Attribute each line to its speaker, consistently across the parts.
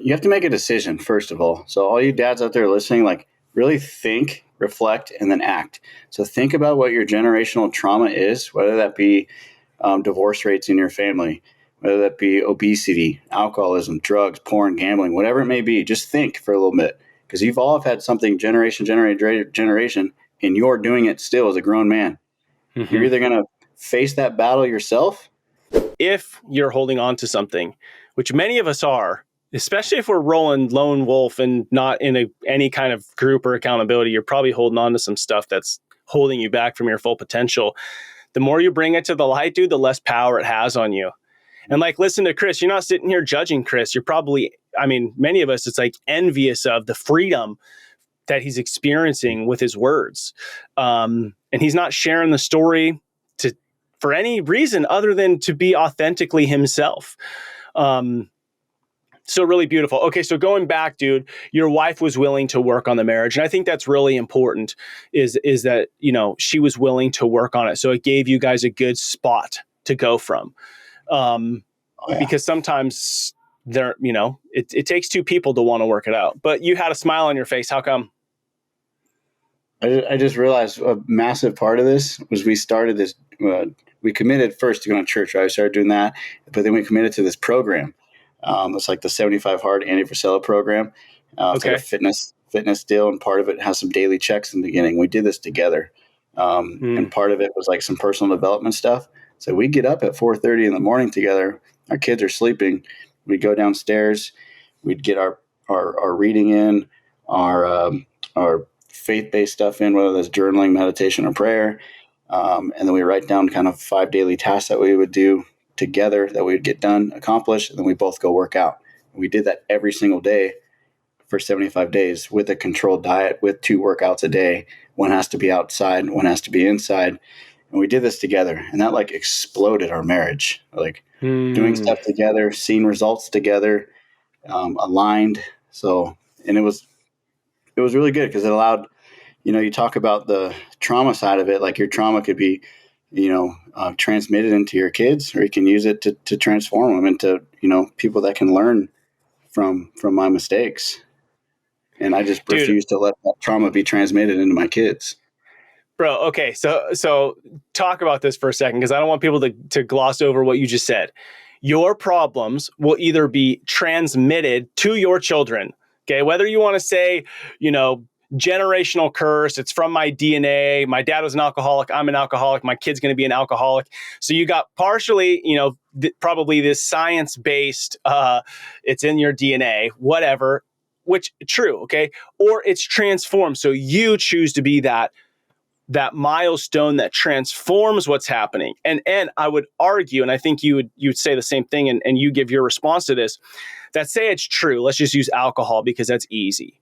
Speaker 1: you have to make a decision, first of all. So all you dads out there listening, like really think, reflect, and then act. So think about what your generational trauma is, whether that be divorce rates in your family, whether that be obesity, alcoholism, drugs, porn, gambling, whatever it may be. Just think for a little bit, because you've all had something generation, and you're doing it still as a grown man.
Speaker 2: Mm-hmm.
Speaker 1: You're either going to face that battle yourself.
Speaker 2: If you're holding on to something, which many of us are, especially if we're rolling lone wolf and not in any kind of group or accountability, you're probably holding on to some stuff that's holding you back from your full potential. The more you bring it to the light, dude, the less power it has on you. And like, listen to Chris, you're not sitting here judging Chris. You're probably, many of us, it's like envious of the freedom that he's experiencing with his words. And he's not sharing the story for any reason other than to be authentically himself. So really beautiful. Okay, so going back, dude, your wife was willing to work on the marriage. And I think that's really important is that, she was willing to work on it. So it gave you guys a good spot to go from. Because sometimes it takes two people to want to work it out. But you had a smile on your face. How come?
Speaker 1: I just realized a massive part of this was we started this. We committed first to going to church, right? We started doing that, but then we committed to this program. It's like the 75 Hard Andy Frisella program. It's like a fitness deal, and part of it has some daily checks in the beginning. We did this together, and part of it was like some personal development stuff. So we get up at 4:30 in the morning together. Our kids are sleeping. We go downstairs. We'd get our reading in, our faith-based stuff in, whether that's journaling, meditation, or prayer. And then we write down kind of 5 daily tasks that we would do together that we would get done, accomplished, and then we both go work out. We did that every single day for 75 days with a controlled diet, with 2 workouts a day. One has to be outside, one has to be inside. And we did this together, and that like exploded our marriage. Like doing stuff together, seeing results together, aligned. So, and it was really good because it allowed, you talk about the trauma side of it, like your trauma could be, transmitted into your kids, or you can use it to transform them into, people that can learn from my mistakes. And I just refuse to let that trauma be transmitted into my kids.
Speaker 2: Bro, okay, so talk about this for a second, because I don't want people to gloss over what you just said. Your problems will either be transmitted to your children, okay? Whether you want to say, generational curse, it's from my DNA, my dad was an alcoholic, I'm an alcoholic, my kid's going to be an alcoholic. So you got partially, probably this science-based, it's in your DNA, whatever, which true, okay? Or it's transformed. So you choose to be that milestone that transforms what's happening. And I would argue, and I think you would say the same thing, and you give your response to this, that say it's true. Let's just use alcohol because that's easy.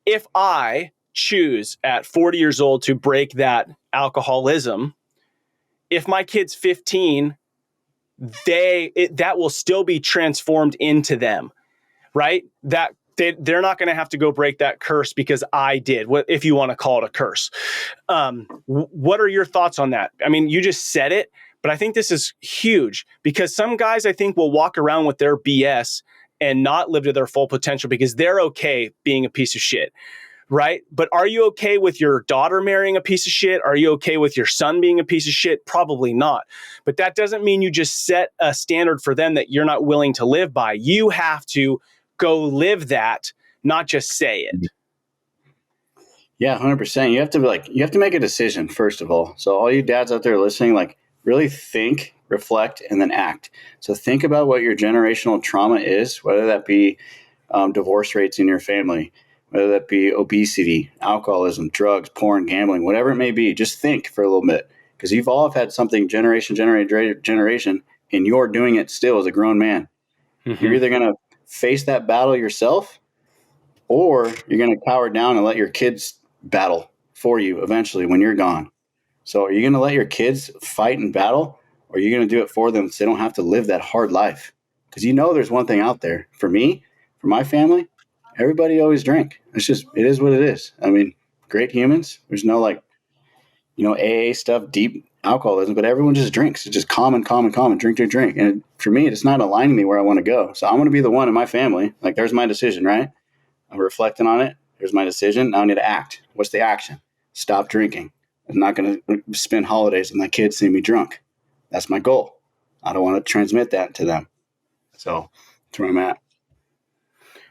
Speaker 2: If I choose at 40 years old to break that alcoholism, if my kid's 15, that will still be transformed into them, right? That they're not going to have to go break that curse because I did, if you want to call it a curse. What are your thoughts on that? I mean, you just said it, but I think this is huge because some guys, I think, will walk around with their BS and not live to their full potential because they're okay being a piece of shit, right? But are you okay with your daughter marrying a piece of shit? Are you okay with your son being a piece of shit? Probably not. But that doesn't mean you just set a standard for them that you're not willing to live by. You have to go live that, not just say it.
Speaker 1: Yeah, 100%. You have to make a decision, first of all. So all you dads out there listening, like really think, reflect, and then act. So think about what your generational trauma is, whether that be divorce rates in your family, whether that be obesity, alcoholism, drugs, porn, gambling, whatever it may be. Just think for a little bit, because you've all had something generation, and you're doing it still as a grown man. Mm-hmm. You're either going to face that battle yourself, or you're going to cower down and let your kids battle for you eventually when you're gone. So are you going to let your kids fight and battle, or are you going to do it for them so they don't have to live that hard life? Because there's one thing out there. For me, for my family, everybody always drank. It is what it is. I mean, great humans. There's no AA stuff, deep alcoholism, but everyone just drinks. It's just common, drink. And for me, it's not aligning me where I want to go. So I'm going to be the one in my family. Like, there's my decision, right? I'm reflecting on it. Here's my decision. Now I need to act. What's the action? Stop drinking. I'm not going to spend holidays with my kids seeing me drunk. That's my goal. I don't want to transmit that to them. So that's where I'm at.